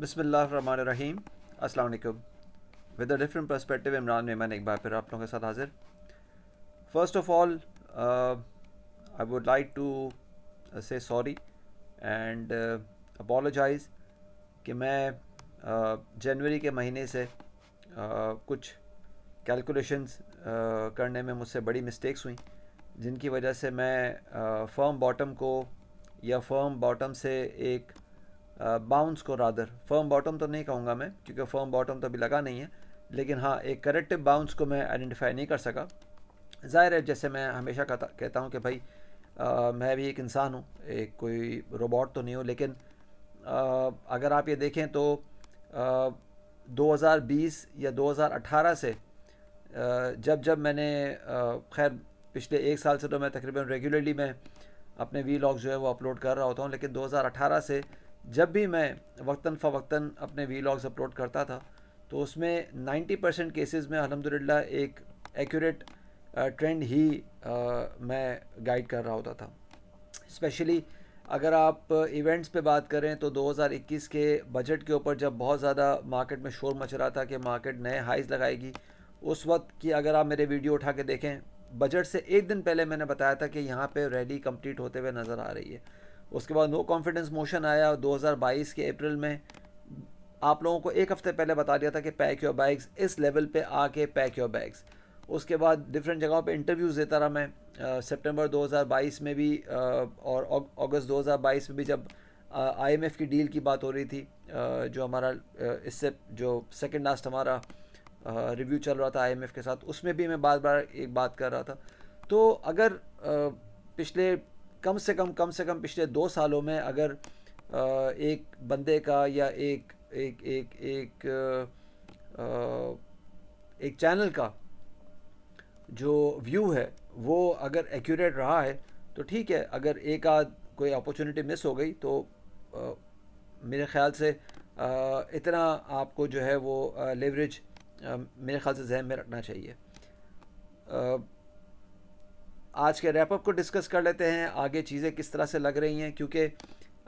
बिस्मिल्लाहिर्रहमानिर्रहीम। अस्सलाम वालेकुम। With a different perspective, Imran Memon एक बार फिर आप लोगों के साथ हाजिर। First of all I would like to say sorry and apologise कि मैं जनवरी के महीने से कुछ कैलकुलेशंस करने में मुझसे बड़ी मिस्टेक्स हुई, जिनकी वजह से मैं फर्म बॉटम को या फर्म बॉटम से एक बाउंस को, रादर फर्म बॉटम तो नहीं कहूँगा मैं क्योंकि फर्म बॉटम तो अभी लगा नहीं है, लेकिन हाँ एक करेक्टिव बाउंस को मैं आइडेंटिफाई नहीं कर सका। ज़ाहिर है, जैसे मैं हमेशा कहता हूँ कि भाई मैं भी एक इंसान हूँ, एक कोई रोबोट तो नहीं हूँ, लेकिन अगर आप ये देखें तो 2020 या 2018 से जब जब मैंने खैर पिछले एक साल से तो मैं तकरीबन रेगुलरली मैं अपने वीलॉग्स जो है वो अपलोड कर रहा होता हूँ, लेकिन 2018 से जब भी मैं वक्तन फ़वक्तन अपने वीलॉग्स अपलोड करता था तो उसमें 90% केसेस में अल्हम्दुलिल्लाह एक एक्यूरेट ट्रेंड ही मैं गाइड कर रहा होता था। स्पेशली अगर आप इवेंट्स पे बात करें तो 2021 के बजट के ऊपर जब बहुत ज़्यादा मार्केट में शोर मच रहा था कि मार्केट नए हाइज लगाएगी, उस वक्त की अगर आप मेरे वीडियो उठा के देखें, बजट से एक दिन पहले मैंने बताया था कि यहाँ पे रैली कंप्लीट होते हुए नज़र आ रही है। उसके बाद नो कॉन्फिडेंस मोशन आया 2022 के अप्रैल में। आप लोगों को एक हफ़्ते पहले बता दिया था कि पैक योर बैग्स, इस लेवल पे आके पैक योर बैग्स। उसके बाद डिफरेंट जगहों पे इंटरव्यूज़ देता रहा मैं। सितंबर 2022 में भी और अगस्त 2022 में भी जब IMF की डील की बात हो रही थी, जो हमारा इससे जो सेकंड लास्ट हमारा रिव्यू चल रहा था IMF के साथ, उसमें भी मैं बार बार एक बात कर रहा था। तो अगर पिछले कम से कम पिछले 2 सालों में अगर एक बंदे का या एक एक एक एक एक चैनल का जो व्यू है वो अगर एक्यूरेट रहा है तो ठीक है। अगर एक आध कोई अपॉर्चुनिटी मिस हो गई तो मेरे ख्याल से इतना आपको जो है वो लेवरेज मेरे ख्याल से जहन में रखना चाहिए। आज के रैपअप को डिस्कस कर लेते हैं, आगे चीज़ें किस तरह से लग रही हैं, क्योंकि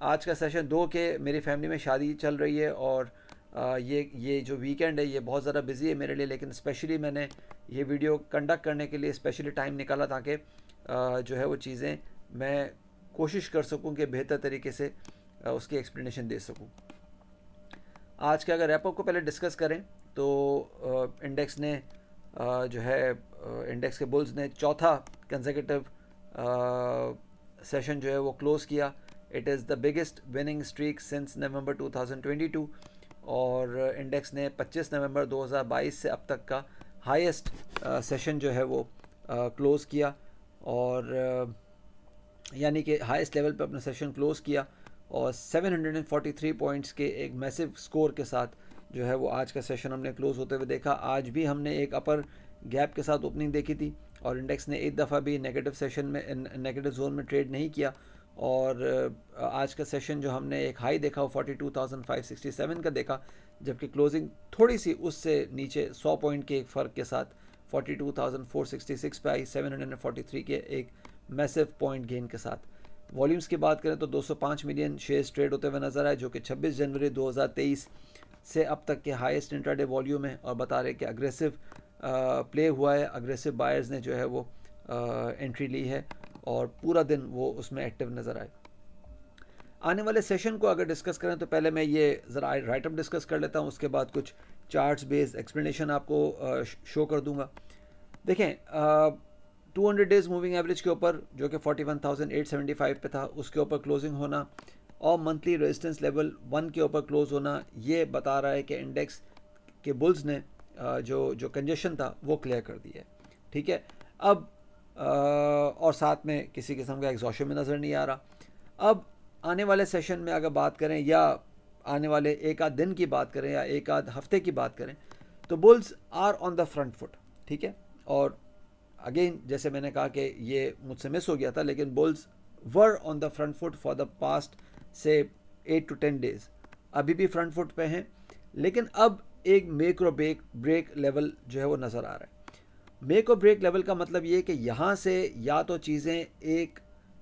आज का सेशन 2 के मेरी फैमिली में शादी चल रही है और ये जो वीकेंड है ये बहुत ज़्यादा बिजी है मेरे लिए, लेकिन स्पेशली मैंने ये वीडियो कंडक्ट करने के लिए स्पेशली टाइम निकाला ताकि जो है वो चीज़ें मैं कोशिश कर सकूं कि बेहतर तरीके से उसकी एक्सप्लेनेशन दे सकूं। आज के अगर रैपअप को पहले डिस्कस करें तो इंडेक्स ने जो है इंडेक्स के बुल्स ने चौथा कंसेक्यूटिव सेशन जो है वो क्लोज़ किया। It is the biggest winning streak since November 2022 और इंडेक्स ने 25 नवंबर 2022 से अब तक का हाईएस्ट सेशन जो है वो क्लोज़ किया और यानी कि हाईएस्ट लेवल पे अपना सेशन क्लोज़ किया और 743 पॉइंट्स के एक मैसिव स्कोर के साथ जो है वो आज का सेशन हमने क्लोज़ होते हुए देखा। आज भी हमने एक अपर गैप के साथ ओपनिंग देखी थी और इंडेक्स ने एक दफ़ा भी नेगेटिव सेशन में नेगेटिव जोन में ट्रेड नहीं किया और आज का सेशन जो हमने एक हाई देखा वो 42,567 का देखा, जबकि क्लोजिंग थोड़ी सी उससे नीचे 100 पॉइंट के एक फ़र्क के साथ 42,466 पे आई, 743 के एक मैसिव पॉइंट गेन के साथ। वॉल्यूम्स की बात करें तो 205 मिलियन शेयर्स ट्रेड होते हुए नजर आए, जो कि 26 जनवरी 2023 से अब तक के हाईएस्ट इंट्राडे वॉल्यूम है और बता रहे कि अग्रेसिव प्ले हुआ है, अग्रेसिव बायर्स ने जो है वो एंट्री ली है और पूरा दिन वो उसमें एक्टिव नज़र आए। आने वाले सेशन को अगर डिस्कस करें तो पहले मैं ये ज़रा राइटअप डिस्कस कर लेता हूँ, उसके बाद कुछ चार्ट्स बेस्ड एक्सप्लेनेशन आपको शो कर दूँगा। देखें 200 डेज़ मूविंग एवरेज के ऊपर जो कि 41,875 पे था, उसके ऊपर क्लोजिंग होना और मंथली रेजिस्टेंस लेवल 1 के ऊपर क्लोज होना, ये बता रहा है कि इंडेक्स के बुल्स ने जो कंजेशन था वो क्लियर कर दिया है। ठीक है, अब और साथ में किसी किस्म का एग्जॉशन में नज़र नहीं आ रहा। अब आने वाले सेशन में अगर बात करें या आने वाले एक आध दिन की बात करें या एक आध हफ्ते की बात करें तो bulls are on the front foot. ठीक है, और अगेन जैसे मैंने कहा कि ये मुझसे मिस हो गया था, लेकिन bulls were on the front foot for the past से 8 to 10 डेज़, अभी भी फ्रंट फुट पे हैं, लेकिन अब एक मेक और ब्रेक लेवल जो है वो नज़र आ रहा है। मेक और ब्रेक लेवल का मतलब ये कि यहाँ से या तो चीज़ें एक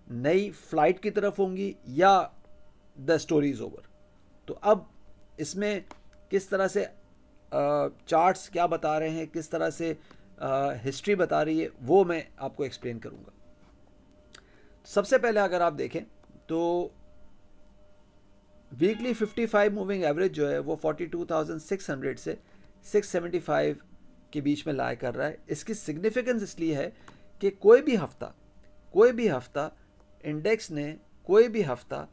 नई फ्लाइट की तरफ होंगी या द स्टोरी इज़ ओवर। तो अब इसमें किस तरह से चार्ट्स क्या बता रहे हैं, किस तरह से हिस्ट्री बता रही है, वो मैं आपको एक्सप्लेन करूँगा। सबसे पहले अगर आप देखें तो वीकली 55 मूविंग एवरेज जो है वो 42,600 से 675 के बीच में लाई कर रहा है। इसकी सिग्निफिकेंस इसलिए है कि कोई भी हफ्ता इंडेक्स ने कोई भी हफ्ता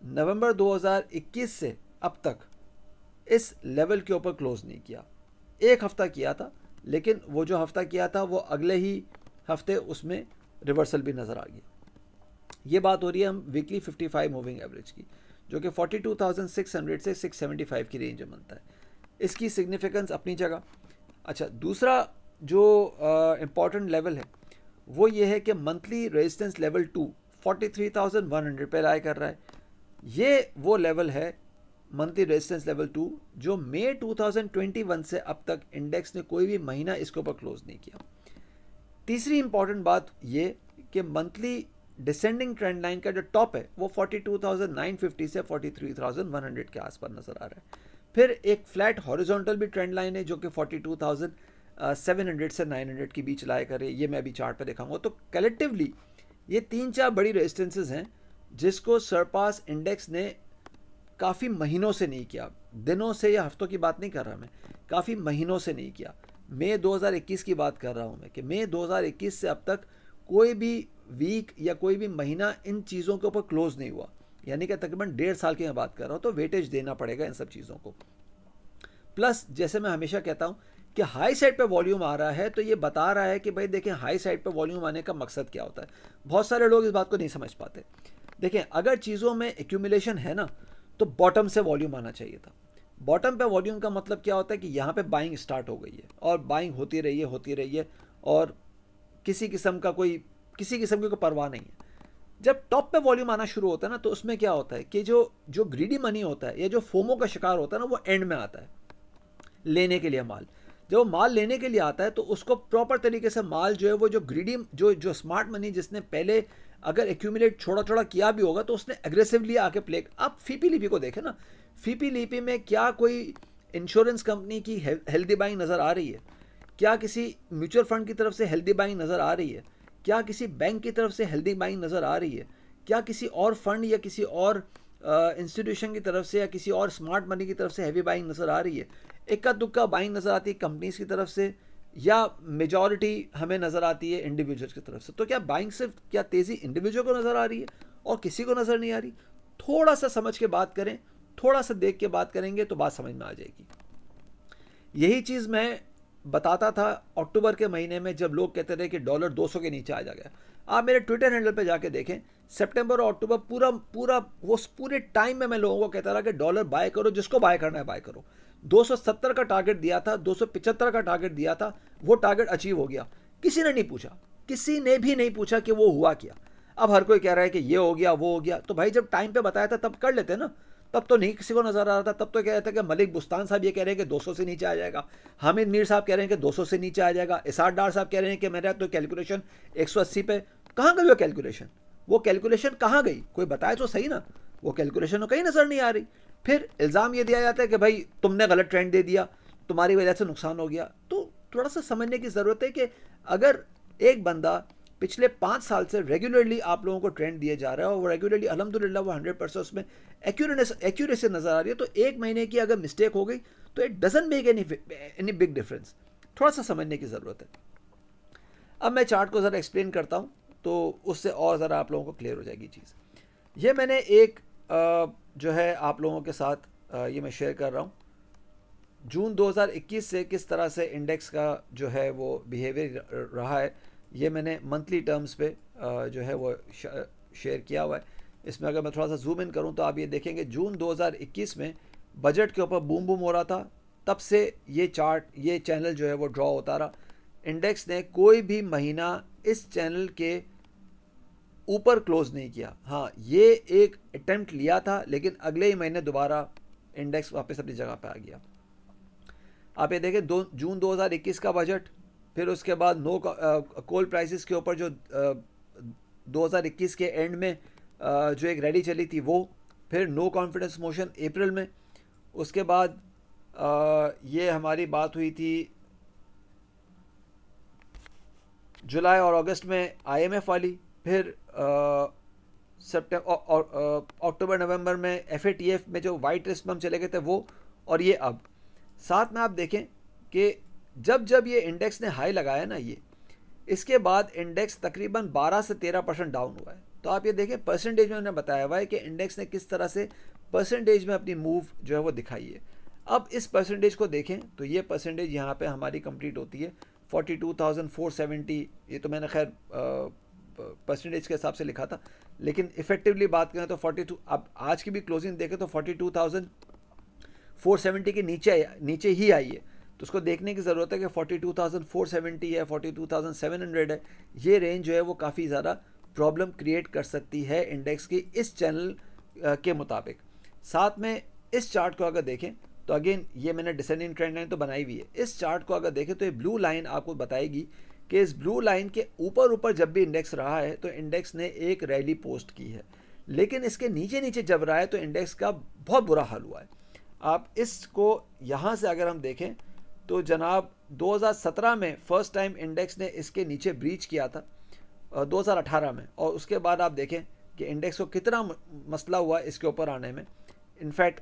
नवंबर 2021 से अब तक इस लेवल के ऊपर क्लोज नहीं किया। एक हफ्ता किया था, लेकिन वो जो हफ्ता किया था वो अगले ही हफ्ते उसमें रिवर्सल भी नज़र आ गया। ये बात हो रही है हम वीकली 55 मूविंग एवरेज की, जो कि 42,600 से 675 की रेंज में बनता है। इसकी सिग्निफिकेंस अपनी जगह। अच्छा, दूसरा जो इम्पॉर्टेंट लेवल है वो ये है कि मंथली रेजिस्टेंस लेवल 2 43,100 पे लाई कर रहा है। ये वो लेवल है मंथली रेजिस्टेंस लेवल 2 जो मई 2021 से अब तक इंडेक्स ने कोई भी महीना इसके ऊपर क्लोज नहीं किया। तीसरी इंपॉर्टेंट बात ये कि मंथली डिसेंडिंग ट्रेंड लाइन का जो टॉप है वो 42,950 से 43,100 के आसपास नजर आ रहा है। फिर एक फ्लैट हॉरिजॉन्टल भी ट्रेंड लाइन है जो कि 42,700 से 900 के बीच लाया करे। ये मैं अभी चार्ट पे दिखाऊंगा। तो कलेक्टिवली ये 3-4 बड़ी रेजिस्टेंसेस हैं जिसको सरपास इंडेक्स ने काफ़ी महीनों से नहीं किया। दिनों से या हफ्तों की बात नहीं कर रहा मैं, काफ़ी महीनों से नहीं किया। मई 2021 की बात कर रहा हूँ मैं कि मई 2021 से अब तक कोई भी वीक या कोई भी महीना इन चीज़ों के ऊपर क्लोज नहीं हुआ, यानी कि तकरीबन 1.5 साल की मैं बात कर रहा हूँ। तो वेटेज देना पड़ेगा इन सब चीज़ों को। प्लस जैसे मैं हमेशा कहता हूँ कि हाई साइड पे वॉल्यूम आ रहा है तो ये बता रहा है कि भाई देखें हाई साइड पे वॉल्यूम आने का मकसद क्या होता है। बहुत सारे लोग इस बात को नहीं समझ पाते। देखें, अगर चीज़ों में एक्यूमुलेशन है ना तो बॉटम से वॉल्यूम आना चाहिए था। बॉटम पे वॉल्यूम का मतलब क्या होता है कि यहाँ पे बाइंग स्टार्ट हो गई है और बाइंग होती रही है और किसी किस्म की कोई परवाह नहीं है। जब टॉप पे वॉल्यूम आना शुरू होता है ना तो उसमें क्या होता है कि जो ग्रीडी मनी होता है या जो फोमो का शिकार होता है ना वो एंड में आता है लेने के लिए माल। जब वो माल लेने के लिए आता है तो उसको प्रॉपर तरीके से माल जो है वो जो ग्रीडी जो स्मार्ट मनी जिसने पहले अगर एक्यूमुलेट छोड़ा किया भी होगा तो उसने एग्रेसिवली आके प्ले। आप फीपी लीपी को देखें ना, फीपी लीपी में क्या कोई इंश्योरेंस कंपनी की हेल्दी बाइंग नज़र आ रही है? क्या किसी म्यूचुअल फंड की तरफ से हेल्दी बाइंग नज़र आ रही है? क्या किसी बैंक की तरफ से हेल्दी बाइंग नज़र आ रही है? क्या किसी और फंड या किसी और इंस्टीट्यूशन की तरफ से या किसी और स्मार्ट मनी की तरफ से हैवी बाइंग नज़र आ रही है? इक्का दुक्का बाइंग नज़र आती है कंपनीज की तरफ से या मेजॉरिटी हमें नज़र आती है इंडिविजुअल्स की तरफ से? तो क्या बाइंग सिर्फ क्या तेज़ी इंडिविजुअल को नज़र आ रही है और किसी को नज़र नहीं आ रही? थोड़ा सा समझ के बात करें, थोड़ा सा देख के बात करेंगे तो बात समझ में आ जाएगी। यही चीज़ मैं बताता था अक्टूबर के महीने में जब लोग कहते थे कि डॉलर 200 के नीचे आ जाएगा। आप मेरे ट्विटर हैंडल पे जाके देखें, सितंबर और अक्टूबर पूरे टाइम में मैं लोगों को कहता रहा कि डॉलर बाय करो, जिसको बाय करना है बाय करो। 270 का टारगेट दिया था, 275 का टारगेट दिया था, वो टारगेट अचीव हो गया। किसी ने नहीं पूछा, किसी ने भी नहीं पूछा कि वो हुआ क्या। अब हर कोई कह रहा है कि ये हो गया वो हो गया। तो भाई जब टाइम पे बताया था तब कर लेते ना, तब तो नहीं किसी को नजर आ रहा था। तब तो कह रहे थे कि मलिक बुस्तान साहब ये कह रहे हैं कि 200 से नीचे आ जाएगा, हामिद मीर साहब कह रहे हैं कि 200 से नीचे आ जाएगा, इसार डार साहब कह रहे हैं कि मेरा तो कैलकुलेशन 180 पे। कहाँ गई वो कैलकुलेशन? वो कैलकुलेशन कहाँ गई? कोई बताए तो सही ना। वो कैलकुलेशन कहीं नजर नहीं आ रही। फिर इल्ज़ाम ये दिया जाता है कि भाई तुमने गलत ट्रेंड दे दिया, तुम्हारी वजह से नुकसान हो गया। तो थोड़ा सा समझने की ज़रूरत है कि अगर एक बंदा पिछले 5 साल से रेगुलरली आप लोगों को ट्रेंड दिए जा रहा है और वो रेगुलरली अल्हम्दुलिल्लाह वो 100% उसमें एक्यूरेसी नज़र आ रही है, तो एक महीने की अगर मिस्टेक हो गई तो it doesn't make any big difference. थोड़ा सा समझने की ज़रूरत है। अब मैं चार्ट को ज़रा एक्सप्लेन करता हूँ तो उससे और ज़रा आप लोगों को क्लियर हो जाएगी चीज़। ये मैंने एक जो है आप लोगों के साथ ये मैं शेयर कर रहा हूँ जून 2021 से किस तरह से इंडेक्स का जो है वो बिहेवियर रहा है। ये मैंने मंथली टर्म्स पे जो है वो शेयर किया हुआ है। इसमें अगर मैं थोड़ा सा जूम इन करूं तो आप ये देखेंगे जून 2021 में बजट के ऊपर बूम बूम हो रहा था, तब से ये चैनल जो है वो ड्रॉ होता रहा। इंडेक्स ने कोई भी महीना इस चैनल के ऊपर क्लोज नहीं किया। हाँ, ये एक अटेम्प्ट लिया था लेकिन अगले ही महीने दोबारा इंडेक्स वापस अपनी जगह पे आ गया। आप ये देखें जून 2021 का बजट, फिर उसके बाद कोल प्राइसेस के ऊपर जो 2021 के एंड में जो एक रैली चली थी वो, फिर नो कॉन्फिडेंस मोशन अप्रैल में, उसके बाद ये हमारी बात हुई थी जुलाई और अगस्त में IMF वाली, फिर अक्टूबर नवंबर में FATF में जो वाइट लिस्ट में हम चले गए थे वो, और ये अब साथ में आप देखें कि जब जब ये इंडेक्स ने हाई लगाया ना, ये इसके बाद इंडेक्स तकरीबन 12 से 13% डाउन हुआ है। तो आप ये देखें परसेंटेज में मैंने बताया हुआ है कि इंडेक्स ने किस तरह से परसेंटेज में अपनी मूव जो है वो दिखाई है। अब इस परसेंटेज को देखें तो ये परसेंटेज यहाँ पे हमारी कंप्लीट होती है 42,470। ये तो मैंने खैर परसेंटेज के हिसाब से लिखा था, लेकिन इफेक्टिवली बात करें तो 42, अब आज की भी क्लोजिंग देखें तो 42,470 के नीचे ही आई है। तो उसको देखने की ज़रूरत है कि 42,470 है, 42,700 है, ये रेंज जो है वो काफ़ी ज़्यादा प्रॉब्लम क्रिएट कर सकती है इंडेक्स की इस चैनल के मुताबिक। साथ में इस चार्ट को अगर देखें तो अगेन ये मैंने डिसेंडिंग ट्रेंड लाइन तो बनाई हुई है। इस चार्ट को अगर देखें तो ये ब्लू लाइन आपको बताएगी कि इस ब्लू लाइन के ऊपर जब भी इंडेक्स रहा है तो इंडेक्स ने एक रैली पोस्ट की है, लेकिन इसके नीचे जब रहा है तो इंडेक्स का बहुत बुरा हाल हुआ है। आप इसको यहाँ से अगर हम देखें तो जनाब 2017 में फर्स्ट टाइम इंडेक्स ने इसके नीचे ब्रीच किया था 2018 में, और उसके बाद आप देखें कि इंडेक्स को कितना मसला हुआ इसके ऊपर आने में। इनफैक्ट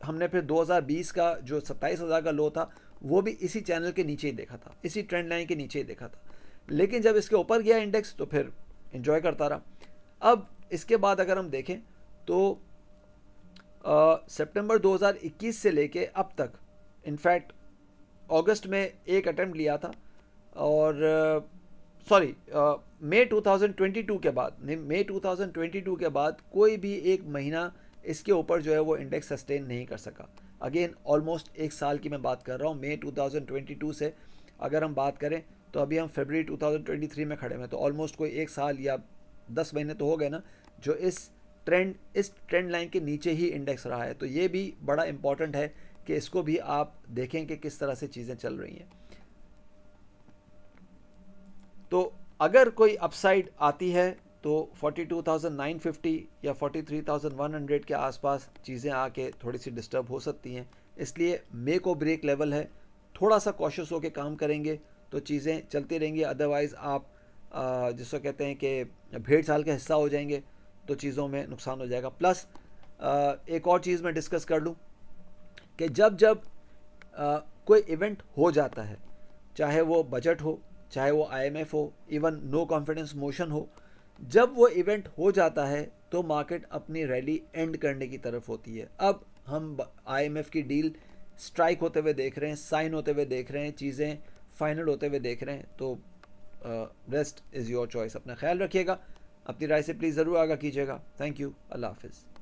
हमने फिर 2020 का जो 27,000 का लो था वो भी इसी चैनल के नीचे ही देखा था, इसी ट्रेंड लाइन के नीचे ही देखा था, लेकिन जब इसके ऊपर गया इंडेक्स तो फिर एंजॉय करता रहा। अब इसके बाद अगर हम देखें तो सितंबर 2021 से लेके अब तक, इनफैक्ट अगस्त में एक अटेम्प्ट लिया था, और मई 2022 के बाद, मई 2022 के बाद कोई भी एक महीना इसके ऊपर जो है वो इंडेक्स सस्टेन नहीं कर सका। अगेन ऑलमोस्ट एक साल की मैं बात कर रहा हूँ। मई 2022 से अगर हम बात करें तो अभी हम फरवरी 2023 में खड़े हैं, तो ऑलमोस्ट कोई एक साल या 10 महीने तो हो गए ना जो इस ट्रेंड लाइन के नीचे ही इंडेक्स रहा है। तो ये भी बड़ा इंपॉर्टेंट है कि इसको भी आप देखें कि किस तरह से चीज़ें चल रही हैं। तो अगर कोई अपसाइड आती है तो 42,950 या 43,100 के आसपास चीज़ें आके थोड़ी सी डिस्टर्ब हो सकती हैं, इसलिए मेक और ब्रेक लेवल है। थोड़ा सा कॉशियस होकर काम करेंगे तो चीज़ें चलती रहेंगी, अदरवाइज़ आप जिसको कहते हैं कि भेड़ चाल का हिस्सा हो जाएंगे तो चीज़ों में नुकसान हो जाएगा। प्लस एक और चीज़ मैं डिस्कस कर लूँ कि जब कोई इवेंट हो जाता है, चाहे वो बजट हो, चाहे वो IMF हो, इवन नो कॉन्फिडेंस मोशन हो, जब वो इवेंट हो जाता है तो मार्केट अपनी रैली एंड करने की तरफ होती है। अब हम IMF की डील स्ट्राइक होते हुए देख रहे हैं, साइन होते हुए देख रहे हैं, चीज़ें फाइनल होते हुए देख रहे हैं। तो रेस्ट इज़ योर चॉइस। अपना ख्याल रखिएगा, अपनी राय से प्लीज़ ज़रूर आगाह कीजिएगा। थैंक यू, अल्लाह हाफिज़।